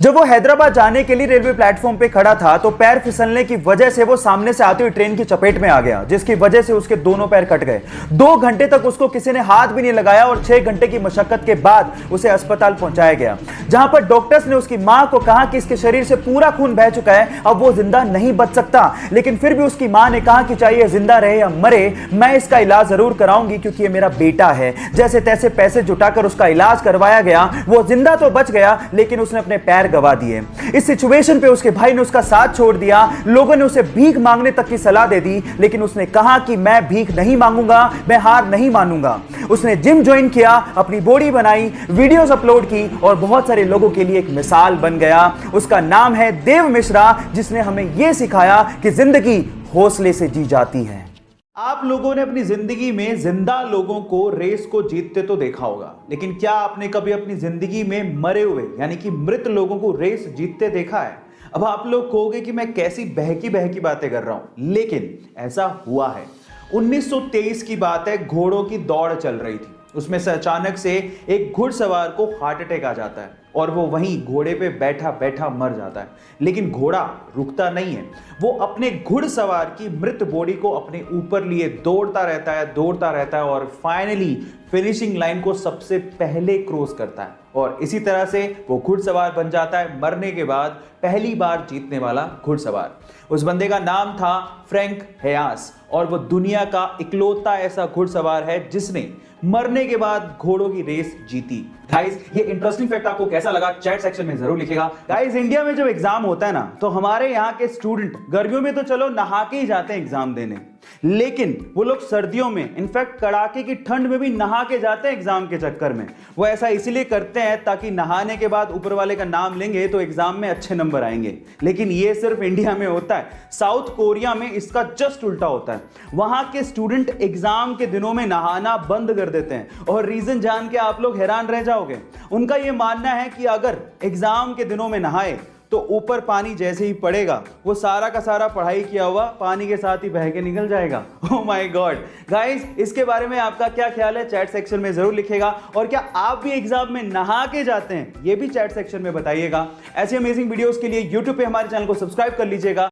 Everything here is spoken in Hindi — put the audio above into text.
जब वो हैदराबाद जाने के लिए रेलवे प्लेटफॉर्म पे खड़ा था तो पैर फिसलने की वजह से वो सामने से आती हुई ट्रेन की चपेट में आ गया, जिसकी वजह से उसके दोनों पैर कट गए। 2 घंटे तक उसको किसी ने हाथ भी नहीं लगाया और 6 घंटे की मशक्कत के बाद उसे अस्पताल पहुंचाया गया, जहां पर डॉक्टर्स ने उसकी मां को कहा कि इसके शरीर से पूरा खून बह चुका है, अब वो जिंदा नहीं बच सकता। लेकिन फिर भी उसकी मां ने कहा कि चाहे जिंदा रहे या मरे, मैं इसका इलाज जरूर कराऊंगी क्योंकि ये मेरा बेटा है। जैसे तैसे पैसे जुटाकर उसका इलाज करवाया गया। वो जिंदा तो बच गया, लेकिन उसने अपने पैर गवा दिए। इस सिचुएशन पे उसके भाई ने उसका साथ छोड़ दिया। लोगों ने उसे भीख मांगने तक की सलाह दे दी, लेकिन उसने कहा कि मैं भीख नहीं मांगूंगा, मैं हार नहीं मानूंगा। उसने जिम ज्वाइन किया, अपनी बॉडी बनाई, वीडियोस अपलोड की और बहुत सारे लोगों के लिए एक मिसाल बन गया। उसका नाम है देव मिश्रा, जिसने हमें यह सिखाया कि जिंदगी हौसले से जी जाती है। आप लोगों ने अपनी जिंदगी में जिंदा लोगों को रेस को जीतते तो देखा होगा, लेकिन क्या आपने कभी अपनी जिंदगी में मरे हुए यानी कि मृत लोगों को रेस जीतते देखा है? अब आप लोग कहोगे कि मैं कैसी बहकी बहकी बातें कर रहा हूं, लेकिन ऐसा हुआ है। 1923 की बात है, घोड़ों की दौड़ चल रही थी। उसमें से अचानक से एक घुड़सवार को हार्ट अटैक आ जाता है और वो वहीं घोड़े पे बैठा बैठा मर जाता है। लेकिन घोड़ा रुकता नहीं है, वो अपने घुड़सवार की मृत बॉडी को अपने ऊपर लिए दौड़ता रहता है और फाइनली फिनिशिंग लाइन को सबसे पहले क्रॉस करता है और इसी तरह से वो घुड़सवार बन जाता है मरने के बाद पहली बार जीतने वाला घुड़सवार। उस बंदे का नाम था फ्रैंक हेयास और वो दुनिया का इकलौता ऐसा घुड़सवार है जिसने मरने के बाद घोड़ों की रेस जीती। गाइस, ये इंटरेस्टिंग फैक्ट आपको कैसा लगा चैट सेक्शन में जरूर लिखिएगा। गाइस, इंडिया में जब एग्जाम होता है ना, तो हमारे यहाँ के स्टूडेंट गर्मियों में तो चलो नहा के ही जाते हैं एग्जाम देने, लेकिन वो लोग सर्दियों में इनफैक्ट कड़ाके की ठंड में भी नहा के जाते हैं एग्जाम के चक्कर में। वो ऐसा इसलिए करते हैं ताकि नहाने के बाद ऊपर वाले का नाम लेंगे तो एग्जाम में अच्छे नंबर आएंगे। लेकिन ये सिर्फ इंडिया में होता है, साउथ कोरिया में इसका जस्ट उल्टा होता है। वहां के स्टूडेंट एग्जाम के दिनों में नहाना बंद कर देते हैं और रीजन जान के आप लोग हैरान रह जाओगे। उनका यह मानना है कि अगर एग्जाम के दिनों में नहाए तो ऊपर पानी जैसे ही पड़ेगा वो सारा का सारा पढ़ाई किया हुआ पानी के साथ ही बह के निकल जाएगा। Oh my God. गाइस, इसके बारे में आपका क्या ख्याल है चैट सेक्शन में जरूर लिखिएगा और क्या आप भी एग्जाम में नहा के जाते हैं ये भी चैट सेक्शन में बताइएगा। ऐसी अमेजिंग वीडियोस के लिए यूट्यूब पे हमारे चैनल को सब्सक्राइब कर लीजिएगा।